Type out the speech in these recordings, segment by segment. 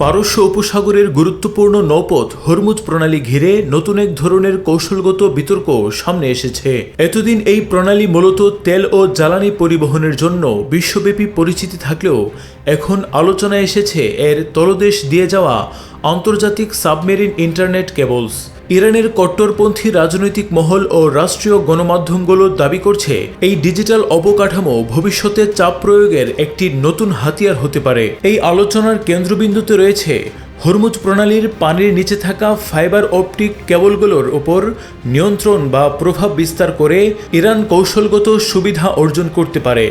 পারস্য উপসাগরের গুরুত্বপূর্ণ নৌপথ হরমুজ প্রণালী ঘিরে নতুন এক ধরনের কৌশলগত বিতর্ক সামনে এসেছে। এতদিন এই প্রণালী মূলত তেল ও জ্বালানি পরিবহনের জন্য বিশ্বব্যাপী পরিচিতি থাকলেও এখন আলোচনায় এসেছে এর তলদেশ দিয়ে যাওয়া আন্তর্জাতিক সাবমেরিন ইন্টারনেট কেবলস। ইরানের কট্টরপন্থী রাজনৈতিক মহল ও রাষ্ট্রীয় গণমাধ্যমগুলো দাবি করছে এই ডিজিটাল অবকাঠামো ভবিষ্যতে চাপ প্রয়োগের একটি নতুন হাতিয়ার হতে পারে। এই আলোচনার কেন্দ্রবিন্দুতে রয়েছে হরমুজ প্রণালীর পানির নিচে থাকা ফাইবার অপটিক কেবলগুলোর উপর নিয়ন্ত্রণ বা প্রভাব বিস্তার করে ইরান কৌশলগত সুবিধা অর্জন করতে পারে।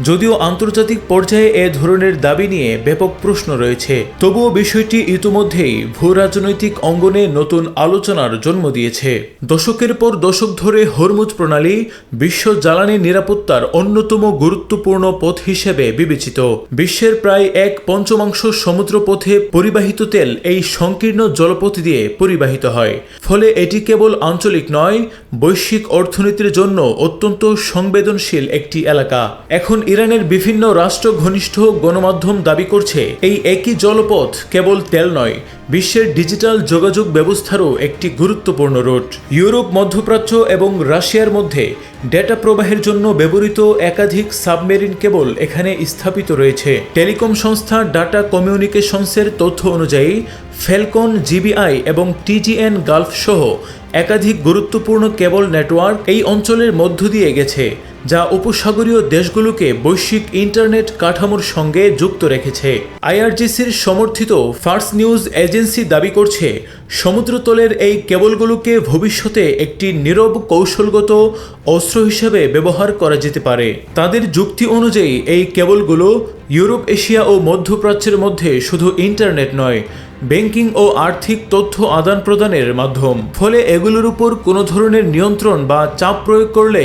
যদিও আন্তর্জাতিক পর্যায়ে এ ধরনের দাবি নিয়ে ব্যাপক প্রশ্ন রয়েছে, তবুও বিষয়টি ইতিমধ্যেই ভূরাজনৈতিক অঙ্গনে নতুন আলোচনার জন্ম দিয়েছে। দশকের পর দশক ধরে হরমুজ প্রণালী বিশ্ব জ্বালানি নিরাপত্তার অন্যতম গুরুত্বপূর্ণ পথ হিসেবে বিবেচিত। বিশ্বের প্রায় 1/5 সমুদ্রপথে পরিবাহিত তেল এই সংকীর্ণ জলপথ দিয়ে পরিবাহিত হয়। ফলে এটি কেবল আঞ্চলিক নয়, বৈশ্বিক অর্থনীতির জন্য অত্যন্ত সংবেদনশীল একটি এলাকা। এখন ইরানের বিভিন্ন রাষ্ট্র ঘনিষ্ঠ গণমাধ্যম দাবি করছে এই একই জলপথ কেবল তেল নয়, বিশ্বের ডিজিটাল যোগাযোগ ব্যবস্থারও একটি গুরুত্বপূর্ণ রুট। ইউরোপ, মধ্যপ্রাচ্য এবং রাশিয়ার মধ্যে ডেটা প্রবাহের জন্য ব্যবহৃত একাধিক সাবমেরিন কেবল এখানে স্থাপিত রয়েছে। টেলিকম সংস্থা ডাটা কমিউনিকেশনসের তথ্য অনুযায়ী ফ্যালকন, জিবিআই এবং টিজিএন গালফ সহ একাধিক গুরুত্বপূর্ণ কেবল নেটওয়ার্ক এই অঞ্চলের মধ্য দিয়ে গেছে, যা উপসাগরীয় দেশগুলোকে বৈশ্বিক ইন্টারনেট কাঠামোর সঙ্গে যুক্ত রেখেছে। আইআরজিসির সমর্থিত ফার্স নিউজ এজেন্সি দাবি করছে, সমুদ্রতলের এই কেবলগুলোকে ভবিষ্যতে একটি নীরব কৌশলগত অস্ত্র হিসেবে ব্যবহার করা যেতে পারে। তাদের যুক্তি অনুযায়ী এই কেবলগুলো ইউরোপ, এশিয়া ও মধ্যপ্রাচ্যের মধ্যে শুধু ইন্টারনেট নয়, ব্যাংকিং ও আর্থিক তথ্য আদান প্রদানের মাধ্যম। ফলে এগুলোর উপর কোনো ধরনের নিয়ন্ত্রণ বা চাপ প্রয়োগ করলে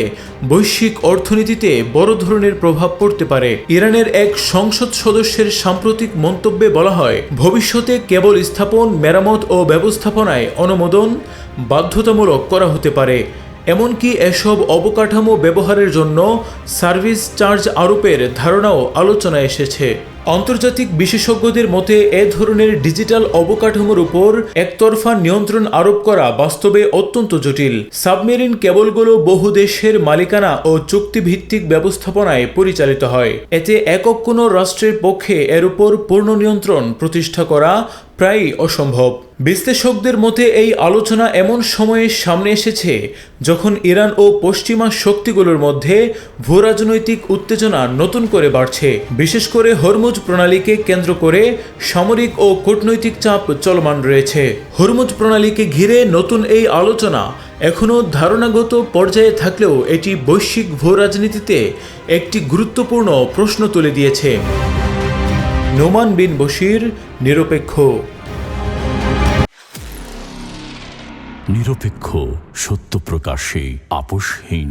বৈশ্বিক অর্থনীতিতে বড় ধরনের প্রভাব পড়তে পারে। ইরানের এক সংসদ সদস্যের সাম্প্রতিক মন্তব্যে বলা হয়, ভবিষ্যতে কেবল স্থাপন, মেরামত ও ব্যবস্থাপনায় অনুমোদন বাধ্যতামূলক করা হতে পারে। এমনকি এসব অবকাঠামো ব্যবহারের জন্য সার্ভিস চার্জ আরোপের ধারণাও আলোচনায় এসেছে। আন্তর্জাতিক বিশেষজ্ঞদের মতে এ ধরনের ডিজিটাল অবকাঠামোর উপর একতরফা নিয়ন্ত্রণ আরোপ করা বাস্তবে অত্যন্ত জটিল। সাবমেরিন কেবলগুলো বহু দেশের মালিকানা ও চুক্তিভিত্তিক ব্যবস্থাপনায় পরিচালিত হয়। এতে একক কোনো রাষ্ট্রের পক্ষে এর উপর পূর্ণ নিয়ন্ত্রণ প্রতিষ্ঠা করা প্রায় অসম্ভব। বিশ্লেষকদের মতে এই আলোচনা এমন সময়ে সামনে এসেছে যখন ইরান ও পশ্চিমা শক্তিগুলোর মধ্যে ভূরাজনৈতিক উত্তেজনা নতুন করে বাড়ছে। বিশেষ করে হরমুজ প্রণালীকে কেন্দ্র করে সামরিক ও কূটনৈতিক চাপ চলমান রয়েছে। হরমুজ প্রণালীকে ঘিরে নতুন এই আলোচনা এখনও ধারণাগত পর্যায়ে থাকলেও এটি বৈশ্বিক ভূরাজনীতিতে একটি গুরুত্বপূর্ণ প্রশ্ন তুলে দিয়েছে। নোমান বিন বশির, নিরপেক্ষ। নিরপেক্ষ, সত্য প্রকাশে আপোষহীন।